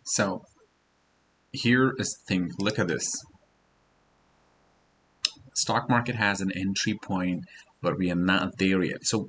So here is the thing. Look at this. Stock market has an entry point, but we are not there yet. So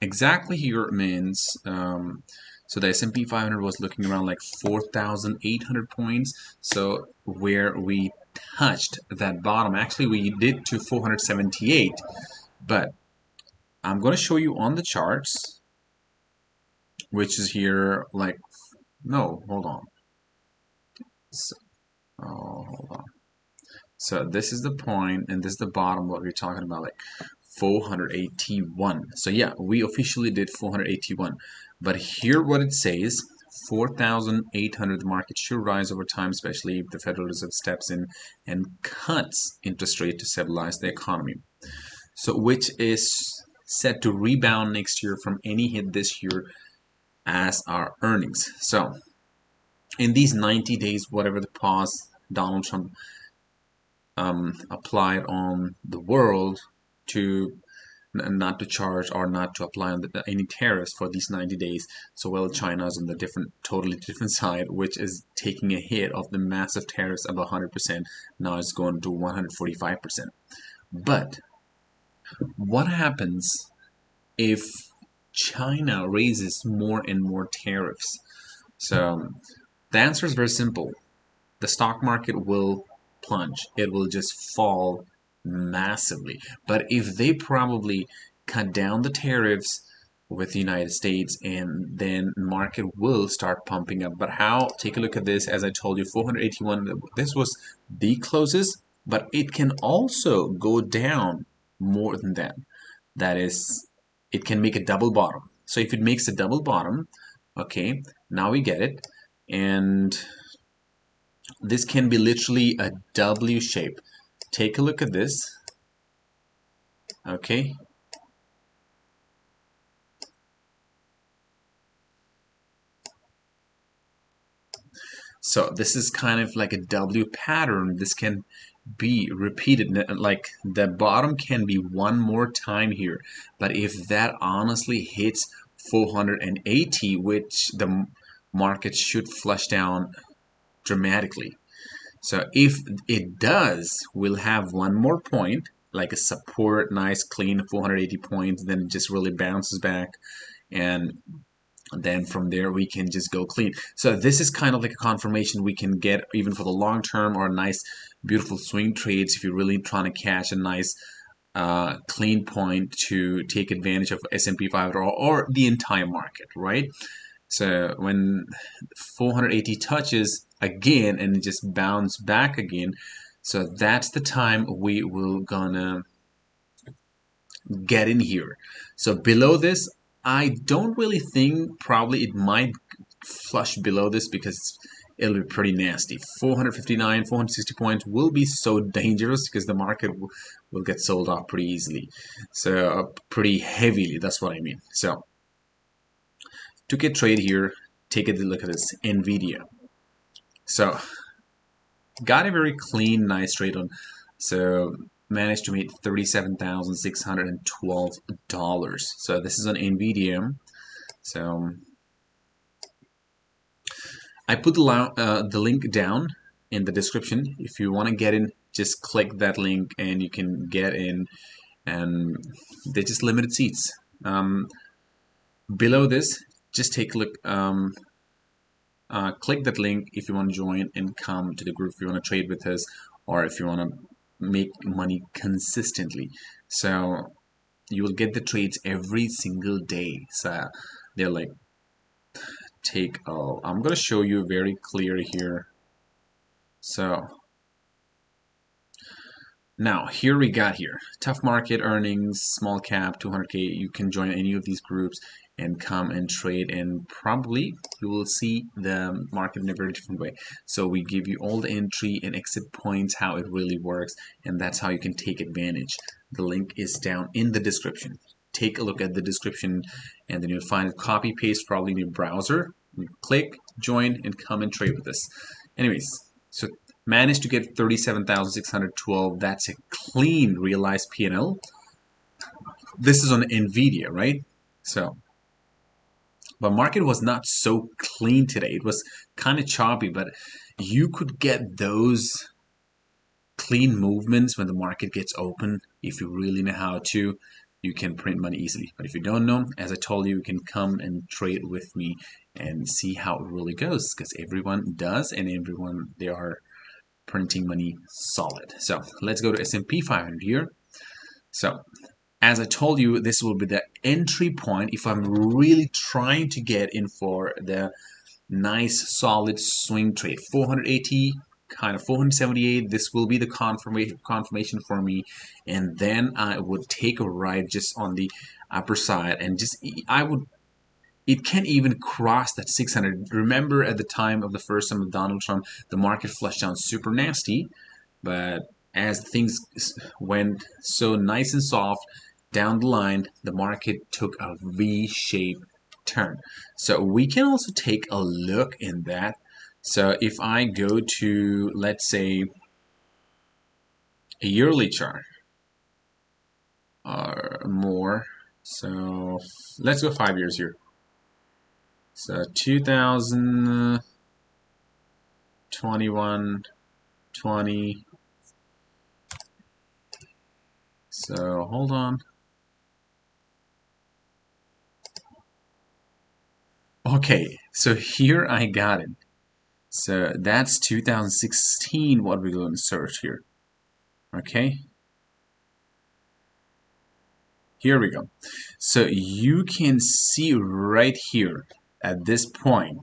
exactly here means so the S&P 500 was looking around like 4,800 points. So where we touched that bottom, actually we did to 478, but I'm going to show you on the charts, which is here like, no, hold on. So, hold on. So this is the point, and this is the bottom, what we're talking about, like 481. So yeah, we officially did 481. But here what it says, 4,800, the market should rise over time, especially if the Federal Reserve steps in and cuts interest rate to stabilize the economy. So which is set to rebound next year from any hit this year as our earnings. So in these 90 days, whatever the pause Donald Trump applied on the world to not to charge or not to apply on any tariffs for these 90 days. So well, China is on the totally different side, which is taking a hit of the massive tariffs of 100%. Now it's going to 145%. But what happens if China raises more and more tariffs? So the answer is very simple. The stock market will plunge. It will just fall massively. But if they probably cut down the tariffs with the United States, and then market will start pumping up. But how? Take a look at this. As I told you, 481, this was the closest, but it can also go down more than that. That is, it can make a double bottom. So if it makes a double bottom, okay, now we get it. And this can be literally a W shape. Take a look at this. Okay. So this is kind of like a W pattern. This can be repeated. Like the bottom can be one more time here. But if that honestly hits 480, which the market should flush down dramatically. So if it does, we'll have one more point, like a support, nice clean 480 points, then it just really bounces back, and then from there we can just go clean. So this is kind of like a confirmation we can get even for the long term, or nice beautiful swing trades if you're really trying to catch a nice clean point to take advantage of S&P 500 or the entire market, right? So when 480 touches again and it just bounce back again, so that's the time we will gonna get in here. So below this, I don't really think, probably it might flush below this because it'll be pretty nasty. 459, 460 points will be so dangerous because the market will get sold off pretty easily. So pretty heavily, that's what I mean. So took a trade here. Take a look at this NVIDIA. So got a very clean, nice trade on. So managed to make $37,612. So this is on NVIDIA. So I put the link down in the description. If you want to get in, just click that link and you can get in. And they're just limited seats. Below this, just take a look. Click that link if you want to join and come to the group if you want to trade with us, or if you want to make money consistently. So you will get the trades every single day. So they're like, I'm going to show you very clear here. So now here we got here tough market earnings, small cap, 200K. You can join any of these groups and come and trade, and probably you will see the market in a very different way. So we give you all the entry and exit points, how it really works, and that's how you can take advantage. The link is down in the description. Take a look at the description, and then you'll find it. Copy paste probably in your browser. You click join and come and trade with us. Anyways, so managed to get 37,612. That's a clean realized P&L. This is on NVIDIA, right? So But market was not so clean today. It was kind of choppy, but you could get those clean movements when the market gets open. If you really know how to, you can print money easily. But if you don't know, as I told you, you can come and trade with me and see how it really goes, because everyone does, and everyone, they are printing money solid. So let's go to S&P 500 here. So as I told you, this will be the entry point if I'm really trying to get in for the nice solid swing trade. 480, kind of 478, this will be the confirmation for me, and then I would take a ride just on the upper side, and just it can't even cross that 600. Remember, at the time of the first time of Donald Trump, the market flushed down super nasty, but as things went so nice and soft down the line, the market took a V-shaped turn. So we can also take a look in that. So if I go to, let's say, a yearly chart or more, so let's go 5 years here. So 2021, 20. So hold on. Okay, so here I got it. So that's 2016, what we're going to search here. Okay. Here we go. So you can see right here at this point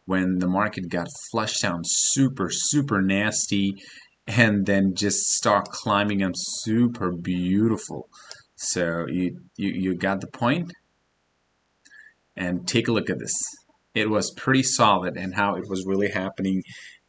when the market got flushed down super, super nasty and then just start climbing up super beautiful. So you got the point? And take a look at this. It was pretty solid, and how it was really happening,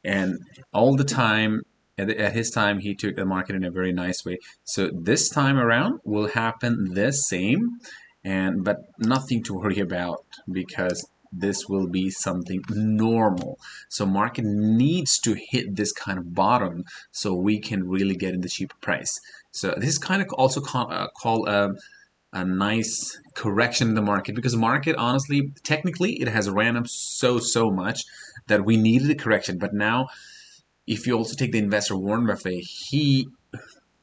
and all the time at his time he took the market in a very nice way. So this time around will happen the same, and but nothing to worry about, because this will be something normal. So market needs to hit this kind of bottom so we can really get in the cheaper price. So this is kind of also called a nice correction in the market, because the market, honestly, technically, it has ran up so much that we needed a correction. But now, if you also take the investor Warren Buffett, he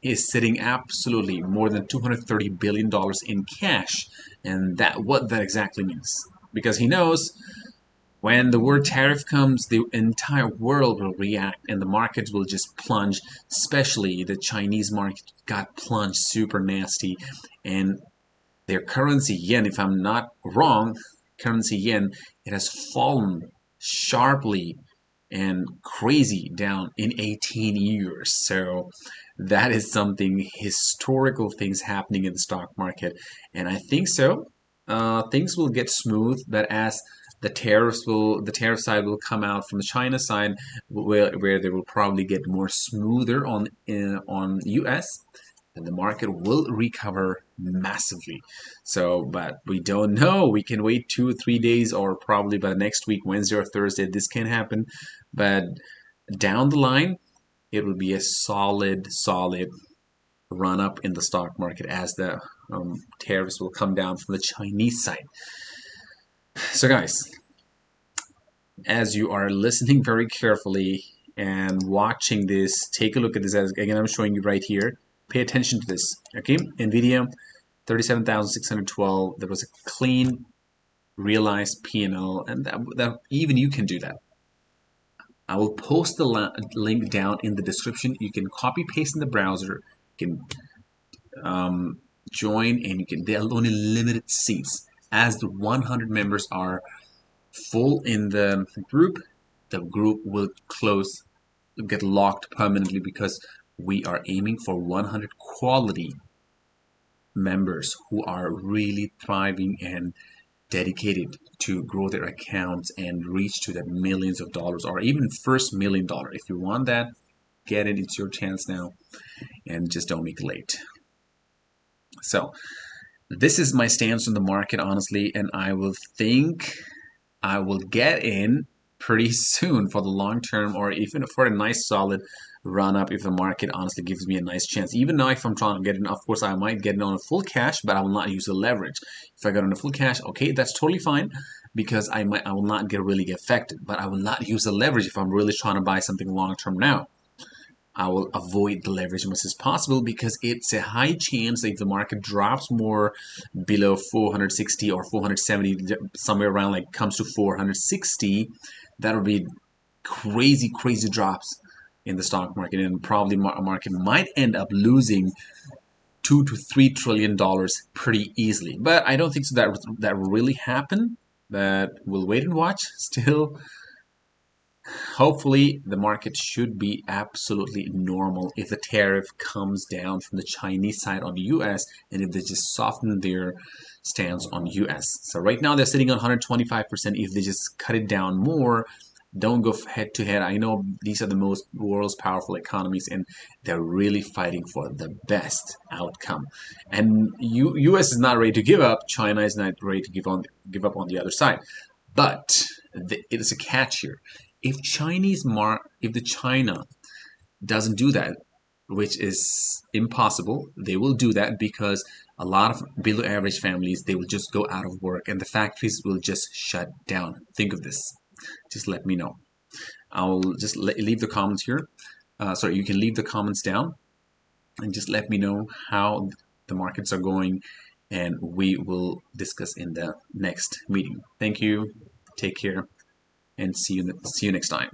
is sitting absolutely more than $230 billion in cash, and that what that exactly means, because he knows when the word tariff comes, the entire world will react and the markets will just plunge. Especially the Chinese market got plunged super nasty, and their currency yen, if I'm not wrong, currency yen, it has fallen sharply and crazy down in 18 years. So that is something, historical things happening in the stock market. And I think so. Things will get smooth, but as the tariff side will come out from the China side, where they will probably get more smoother on US, and the market will recover massively. So, but we don't know. We can wait 2 or 3 days, or probably by next week, Wednesday or Thursday, this can happen. But down the line, it will be a solid run up in the stock market as the tariffs will come down from the Chinese side. So, guys, as you are listening very carefully and watching this, take a look at this. As again, I'm showing you right here. Pay attention to this. Okay, NVIDIA, 37,612. There was a clean, realized P&L, and that even you can do that. I will post the link down in the description. You can copy paste in the browser. You can join, and you can. There are only limited seats. As the 100 members are full in the group will get locked permanently, because we are aiming for 100 quality members who are really thriving and dedicated to grow their accounts and reach to that millions of dollars, or even first $1 million. If you want that, get it. It's your chance now, and just don't make it late. So this is my stance on the market, honestly, and I will get in pretty soon for the long term, or even for a nice solid run up if the market honestly gives me a nice chance. Even now, if I'm trying to get in, of course, I might get it on a full cash, but I will not use the leverage. If I got on a full cash, okay, that's totally fine because I will not really get affected, but I will not use the leverage if I'm really trying to buy something long term now. I will avoid the leverage as much as possible because it's a high chance that if the market drops more below 460 or 470, somewhere around like comes to 460, that would be crazy drops in the stock market, and probably market might end up losing $2 to $3 trillion pretty easily. But I don't think so that will really happen. But we'll wait and watch. Still, hopefully the market should be absolutely normal if the tariff comes down from the Chinese side on the US and if they just soften their stance on US. So right now they're sitting on 125%. If they just cut it down more, don't go head to head. I know these are the most world's powerful economies and they're really fighting for the best outcome. And US is not ready to give up. China is not ready to give up on the other side. But it is a catch here. If the China doesn't do that, which is impossible, they will do that because a lot of below average families, they will just go out of work and the factories will just shut down. Think of this. Just let me know. I'll just leave the comments here. Sorry, you can leave the comments down and just let me know how the markets are going, and we will discuss in the next meeting. Thank you. Take care and see you next time.